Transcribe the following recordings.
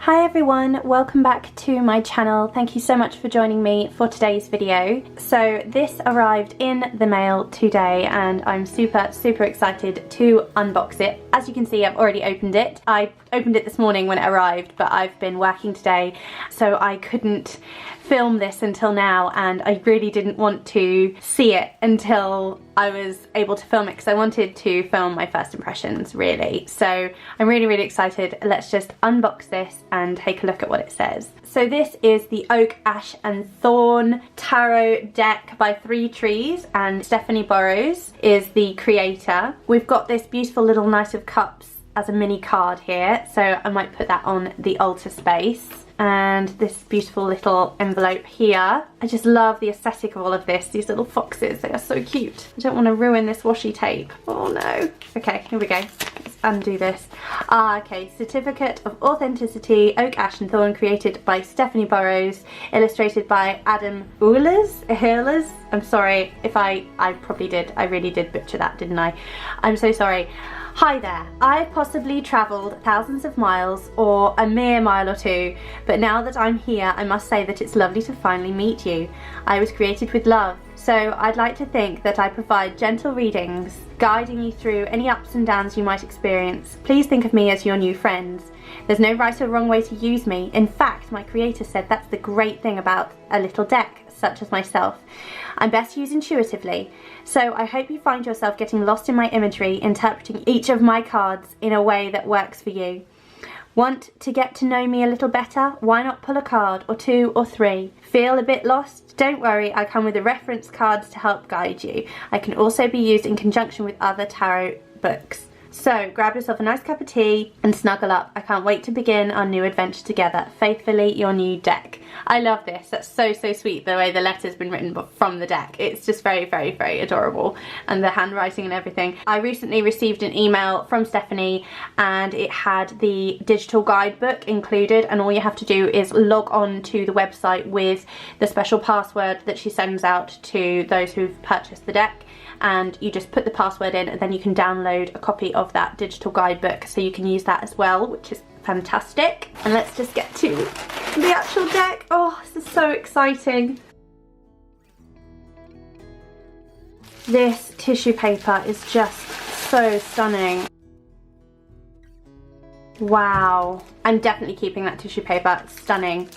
Hi everyone, welcome back to my channel. Thank you so much for joining me for today's video. So this arrived in the mail today and I'm super excited to unbox it. As you can see, I've already opened it. I opened it this morning when it arrived, but I've been working today, so I couldn't film this until now, and I really didn't want to see it until I was able to film it because I wanted to film my first impressions, really. So I'm really excited. Let's just unbox this and take a look at what it says. So this is the Oak, Ash and Thorn Tarot deck by 3 Trees, and Stephanie Burrows is the creator. We've got this beautiful little Knight of Cups as a mini card here, so I might put that on the altar space. And this beautiful little envelope here. I just love the aesthetic of all of this. These little foxes, they are so cute. I don't want to ruin this washi tape. Oh no. Okay, here we go. Let's undo this. Okay, Certificate of Authenticity, Oak, Ash and Thorn, created by Stephanie Burrows, illustrated by OEHLERS. I'm sorry if I really did butcher that, didn't I? I'm so sorry. Hi there, I've possibly travelled thousands of miles or a mere mile or two, but now that I'm here I must say that it's lovely to finally meet you. I was created with love, so I'd like to think that I provide gentle readings, guiding you through any ups and downs you might experience. Please think of me as your new friends. There's no right or wrong way to use me. In fact, my creator said that's the great thing about a little deck such as myself. I'm best used intuitively, so I hope you find yourself getting lost in my imagery, interpreting each of my cards in a way that works for you. Want to get to know me a little better? Why not pull a card, or 2 or 3? Feel a bit lost? Don't worry, I come with the reference cards to help guide you. I can also be used in conjunction with other tarot books. So grab yourself a nice cup of tea and snuggle up. I can't wait to begin our new adventure together. Faithfully, your new deck. I love this. That's so sweet, the way the letter's been written from the deck. It's just very adorable, and the handwriting and everything. I recently received an email from Stephanie and it had the digital guidebook included, and all you have to do is log on to the website with the special password that she sends out to those who've purchased the deck, and you just put the password in and then you can download a copy of that digital guidebook, so you can use that as well, which is fantastic. And let's just get to the actual deck. Oh, this is so exciting. This tissue paper is just so stunning. Wow. I'm definitely keeping that tissue paper. It's stunning.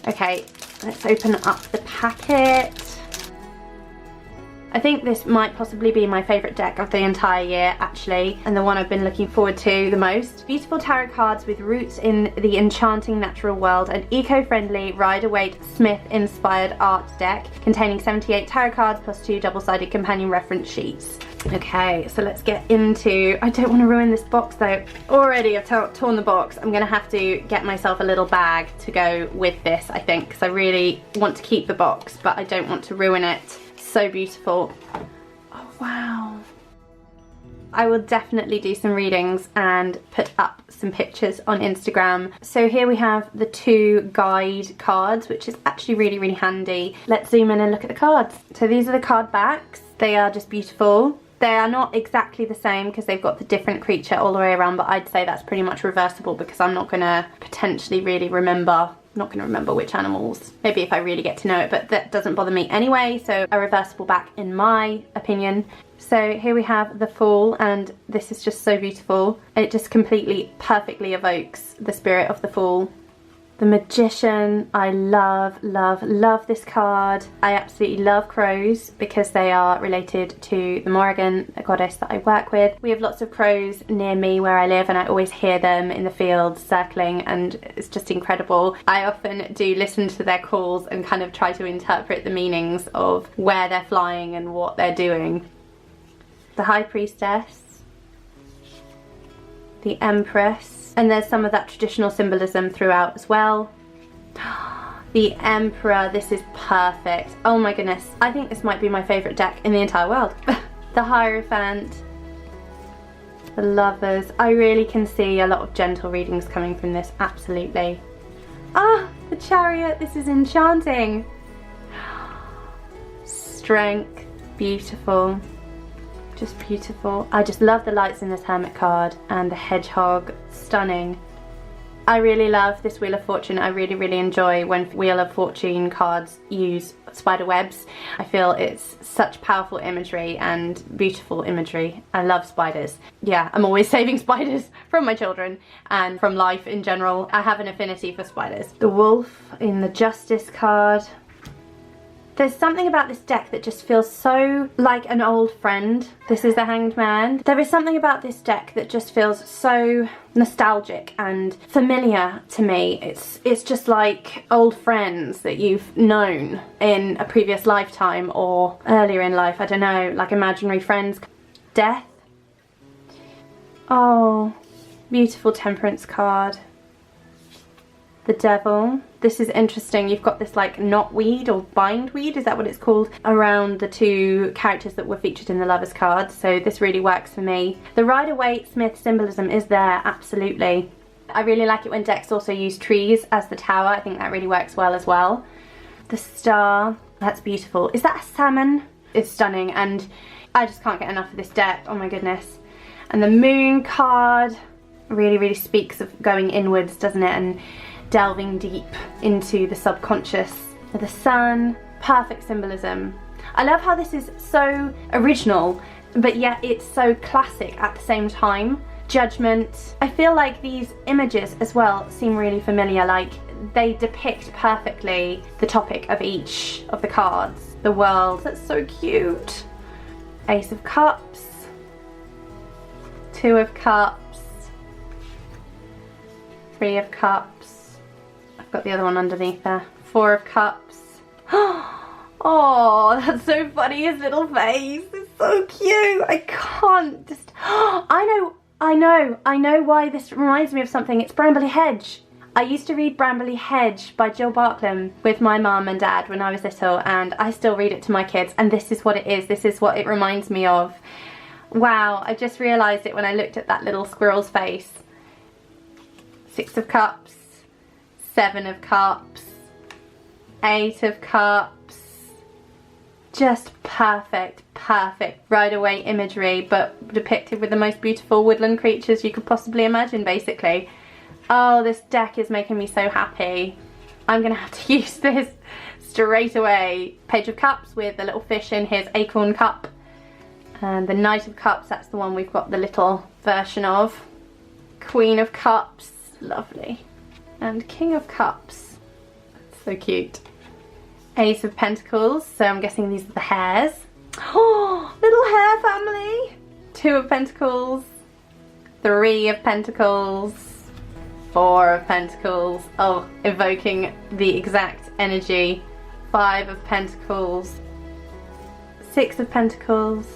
Okay, let's open up the packet. I think this might possibly be my favourite deck of the entire year, actually, and the one I've been looking forward to the most. Beautiful tarot cards with roots in the enchanting natural world, an eco-friendly Rider-Waite Smith-inspired art deck containing 78 tarot cards plus 2 double-sided companion reference sheets. Okay, so let's get into... I don't want to ruin this box though. Already I've torn the box. I'm going to have to get myself a little bag to go with this, I think, because I really want to keep the box, but I don't want to ruin it. So beautiful. Oh wow. I will definitely do some readings and put up some pictures on Instagram. So here we have the 2 guide cards, which is actually really handy. Let's zoom in and look at the cards. So these are the card backs. They are just beautiful. They are not exactly the same because they've got the different creature all the way around, but I'd say that's pretty much reversible because I'm not gonna potentially really remember. Not going to remember which animals, maybe if I really get to know it, but that doesn't bother me anyway, so a reversible back in my opinion. So here we have the Fool, and this is just so beautiful. It just completely, perfectly evokes the spirit of the Fool. The Magician, I love this card. I absolutely love crows because they are related to the Morrigan, a goddess that I work with. We have lots of crows near me where I live, and I always hear them in the fields circling, and it's just incredible. I often do listen to their calls and kind of try to interpret the meanings of where they're flying and what they're doing. The High Priestess, the Empress, and there's some of that traditional symbolism throughout as well. The Emperor, this is perfect. Oh my goodness, I think this might be my favourite deck in the entire world. The Hierophant, the Lovers. I really can see a lot of gentle readings coming from this, absolutely. Ah, the Chariot, this is enchanting. Strength, beautiful. Just beautiful. I just love the lights in this Hermit card, and the Hedgehog, stunning. I really love this Wheel of Fortune. I really enjoy when Wheel of Fortune cards use spider webs. I feel it's such powerful imagery and beautiful imagery. I love spiders. Yeah, I'm always saving spiders from my children and from life in general. I have an affinity for spiders. The wolf in the Justice card. There's something about this deck that just feels so like an old friend. This is the Hanged Man. There is something about this deck that just feels so nostalgic and familiar to me. It's just like old friends that you've known in a previous lifetime or earlier in life. I don't know, like imaginary friends. Death. Oh, beautiful Temperance card. The Devil. This is interesting. You've got this like knotweed or bindweed, is that what it's called, around the two characters that were featured in the Lovers card. So this really works for me. The Rider-Waite-Smith symbolism is there, absolutely. I really like it when decks also use trees as the tower. I think that really works well as well. The Star. That's beautiful. Is that a salmon? It's stunning and I just can't get enough of this deck. Oh my goodness. And the Moon card really speaks of going inwards, doesn't it? And delving deep into the subconscious. The Sun, perfect symbolism. I love how this is so original, but yet it's so classic at the same time. Judgment. I feel like these images as well seem really familiar, like they depict perfectly the topic of each of the cards. The World, that's so cute. Ace of Cups. Two of Cups. Three of Cups. Got the other one underneath there. Four of Cups. Oh, that's so funny, his little face. It's so cute. I can't just... I know why this reminds me of something. It's Brambley Hedge. I used to read Brambley Hedge by Jill Barklam with my mum and dad when I was little, and I still read it to my kids, and this is what it is. This is what it reminds me of. Wow, I just realised it when I looked at that little squirrel's face. Six of Cups. Seven of Cups, Eight of Cups, just perfect Rider-Waite imagery, but depicted with the most beautiful woodland creatures you could possibly imagine, basically. Oh, this deck is making me so happy. I'm gonna have to use this straight away. Page of Cups with the little fish in his acorn cup. And the Knight of Cups, that's the one we've got the little version of. Queen of Cups, lovely. And King of Cups, so cute. Ace of Pentacles, so I'm guessing these are the hares. Oh, little hare family. Two of Pentacles, Three of Pentacles, Four of Pentacles, oh, evoking the exact energy. Five of Pentacles, Six of Pentacles,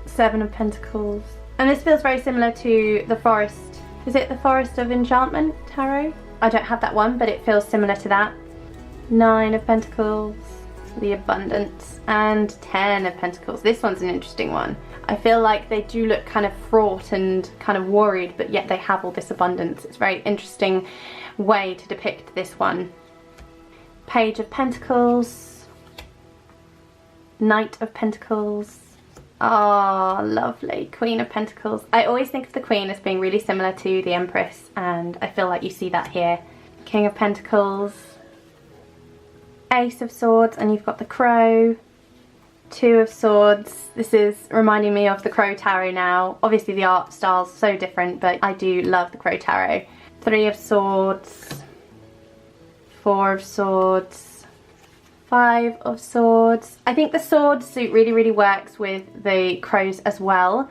Seven of Pentacles. And this feels very similar to the Forest. Is it the Forest of Enchantment tarot? I don't have that one, but it feels similar to that. Nine of Pentacles, the Abundance, and 10 of Pentacles. This one's an interesting one. I feel like they do look kind of fraught and kind of worried, but yet they have all this abundance. It's a very interesting way to depict this one. Page of Pentacles, Knight of Pentacles. Oh, lovely. Queen of Pentacles. I always think of the Queen as being really similar to the Empress, and I feel like you see that here. King of Pentacles, Ace of Swords, and you've got the Crow. Two of Swords. This is reminding me of the Crow Tarot now. Obviously the art style's so different, but I do love the Crow Tarot. Three of Swords, Four of Swords, Five of Swords. I think the sword suit really works with the crows as well,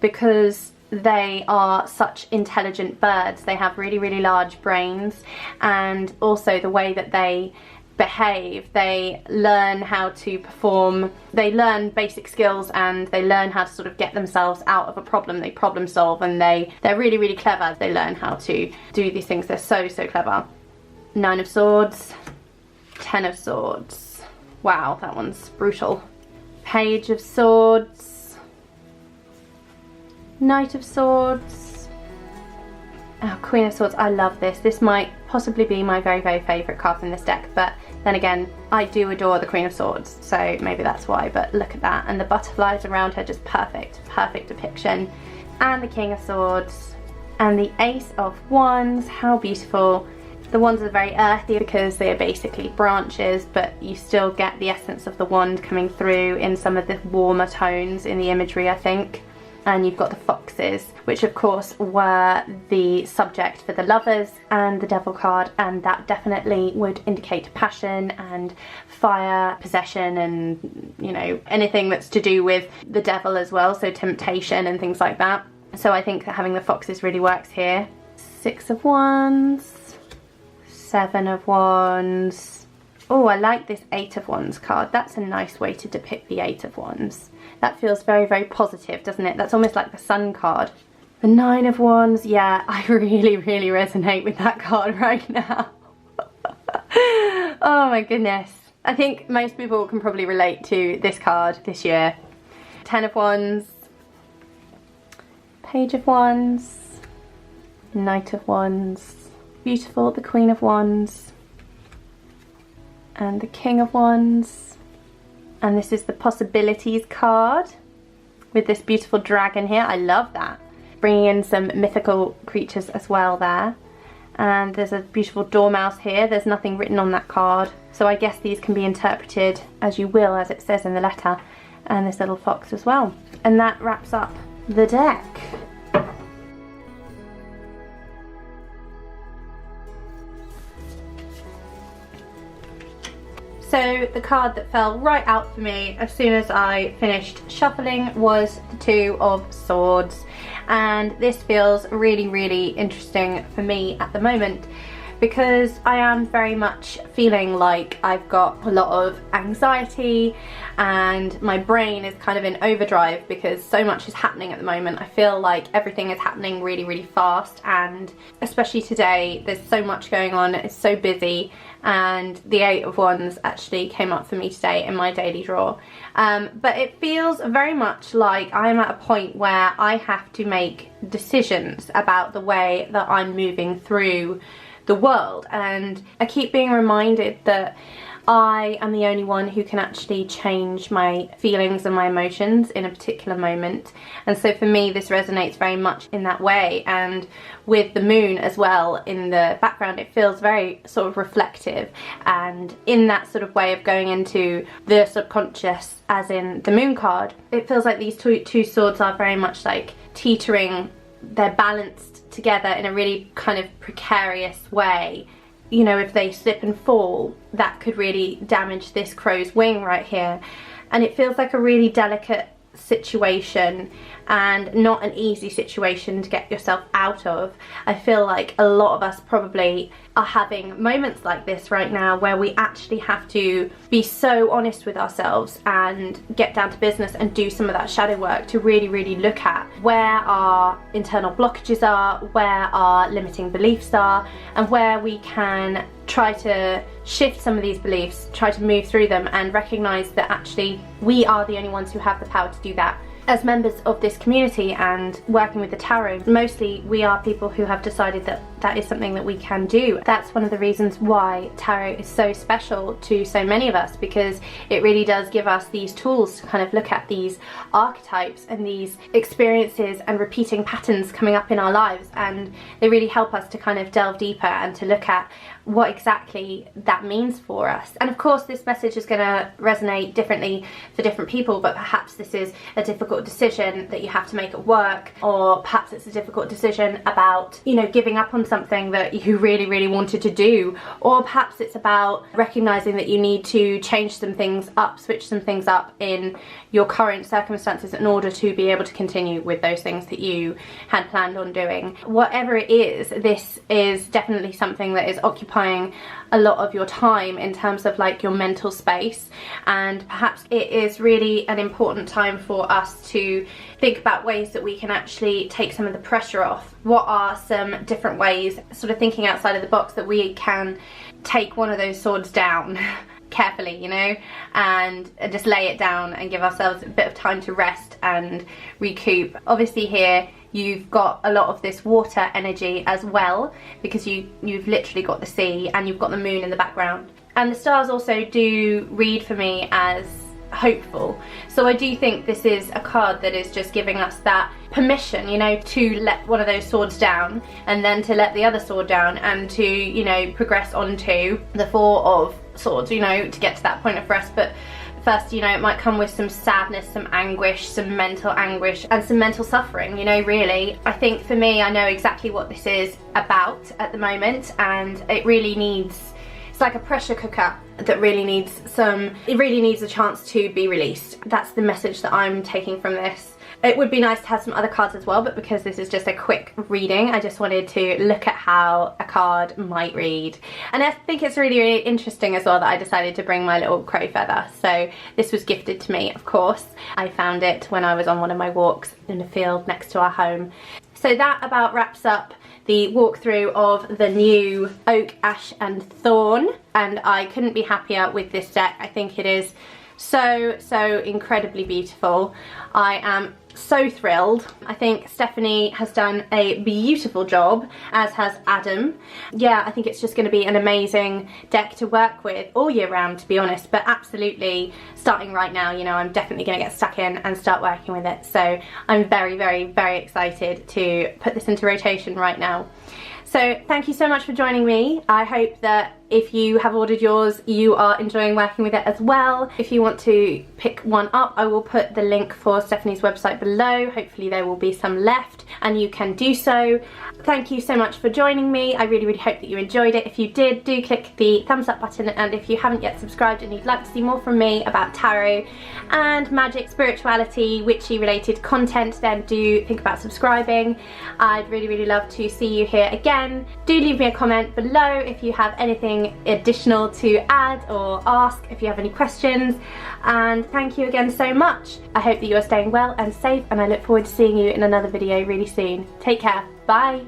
because they are such intelligent birds. They have really large brains, and also the way that they behave, they learn how to perform, they learn basic skills, and they learn how to sort of get themselves out of a problem. They problem solve, and they're really clever. They learn how to do these things. They're so clever. Nine of Swords, Ten of Swords. Wow, that one's brutal. Page of Swords, Knight of Swords. Oh, Queen of Swords. I love this. This might possibly be my very favourite card from this deck, but then again, I do adore the Queen of Swords, so maybe that's why. But look at that, and the butterflies around her, just perfect depiction. And the King of Swords, and the Ace of Wands. How beautiful. The wands are very earthy because they are basically branches, but you still get the essence of the wand coming through in some of the warmer tones in the imagery, I think. And you've got the foxes, which of course were the subject for the Lovers and the Devil card, and that definitely would indicate passion and fire, possession, and, you know, anything that's to do with the devil as well, so temptation and things like that. So I think that having the foxes really works here. 6 of Wands, 7 of Wands. Oh, I like this 8 of Wands card. That's a nice way to depict the 8 of Wands. That feels very, very positive, doesn't it? That's almost like the Sun card. The 9 of Wands, yeah, I really, really resonate with that card right now. Oh my goodness. I think most people can probably relate to this card this year. 10 of Wands, Page of Wands, Knight of Wands, beautiful, the Queen of Wands, and the King of Wands. And this is the Possibilities card with this beautiful dragon here. I love that. Bringing in some mythical creatures as well there. And there's a beautiful dormouse here. There's nothing written on that card, so I guess these can be interpreted as you will, as it says in the letter. And this little fox as well. And that wraps up the deck. So the card that fell right out for me as soon as I finished shuffling was the 2 of Swords, and this feels really, really interesting for me at the moment because I am very much feeling like I've got a lot of anxiety and my brain is kind of in overdrive because so much is happening at the moment. I feel like everything is happening really, really fast, and especially today there's so much going on, it's so busy. And the 8 of Wands actually came up for me today in my daily draw. But it feels very much like I'm at a point where I have to make decisions about the way that I'm moving through the world, and I keep being reminded that I am the only one who can actually change my feelings and my emotions in a particular moment. And so for me this resonates very much in that way, and with the moon as well in the background it feels very sort of reflective, and in that sort of way of going into the subconscious as in the moon card, it feels like these two swords are very much like teetering. They're balanced together in a really kind of precarious way. You know, if they slip and fall, that could really damage this crow's wing right here. And it feels like a really delicate situation and not an easy situation to get yourself out of. I feel like a lot of us probably are having moments like this right now where we actually have to be so honest with ourselves and get down to business and do some of that shadow work to really, really look at where our internal blockages are, where our limiting beliefs are, and where we can try to shift some of these beliefs, try to move through them, and recognize that actually we are the only ones who have the power to do that. As members of this community and working with the tarot, mostly we are people who have decided that that is something that we can do. That's one of the reasons why tarot is so special to so many of us, because it really does give us these tools to kind of look at these archetypes and these experiences and repeating patterns coming up in our lives, and they really help us to kind of delve deeper and to look at what exactly that means for us. And of course this message is going to resonate differently for different people, but perhaps this is a difficult decision that you have to make at work, or perhaps it's a difficult decision about, you know, giving up on something that you really, really wanted to do, or perhaps it's about recognizing that you need to change some things up, switch some things up in your current circumstances in order to be able to continue with those things that you had planned on doing. Whatever it is, this is definitely something that is occupying a lot of your time in terms of like your mental space, and perhaps it is really an important time for us to think about ways that we can actually take some of the pressure off. What are some different ways, sort of thinking outside of the box, that we can take one of those swords down carefully, you know, and just lay it down and give ourselves a bit of time to rest and recoup. Obviously here you've got a lot of this water energy as well, because you've literally got the sea and you've got the moon in the background. And the stars also do read for me as hopeful. So I do think this is a card that is just giving us that permission, you know, to let one of those swords down and then to let the other sword down and to, you know, progress onto the Four of Swords, you know, to get to that point of rest. But first, you know, it might come with some sadness, some anguish, some mental anguish and some mental suffering, you know, really. I think for me, I know exactly what this is about at the moment, and it really needs, it's like a pressure cooker that really needs it really needs a chance to be released. That's the message that I'm taking from this. It would be nice to have some other cards as well, but because this is just a quick reading, I just wanted to look at how a card might read. And I think it's really, really interesting as well that I decided to bring my little crow feather. So this was gifted to me, of course. I found it when I was on one of my walks in the field next to our home. So that about wraps up the walkthrough of the new Oak, Ash and Thorn, and I couldn't be happier with this deck. I think it is so incredibly beautiful. I am so thrilled. I think Stephanie has done a beautiful job, as has Adam. Yeah, I think it's just going to be an amazing deck to work with all year round, to be honest, but absolutely starting right now, you know, I'm definitely going to get stuck in and start working with it. So I'm very, very, very excited to put this into rotation right now. So thank you so much for joining me. I hope that if you have ordered yours, you are enjoying working with it as well. If you want to pick one up, I will put the link for Stephanie's website below. Hopefully there will be some left and you can do so. Thank you so much for joining me. I really, really hope that you enjoyed it. If you did, do click the thumbs up button, and if you haven't yet subscribed and you'd like to see more from me about tarot and magic, spirituality, witchy related content, then do think about subscribing. I'd really, really love to see you here again. Do leave me a comment below if you have anything additional to add or ask, if you have any questions, and thank you again so much. I hope that you are staying well and safe, and I look forward to seeing you in another video really soon. Take care. Bye.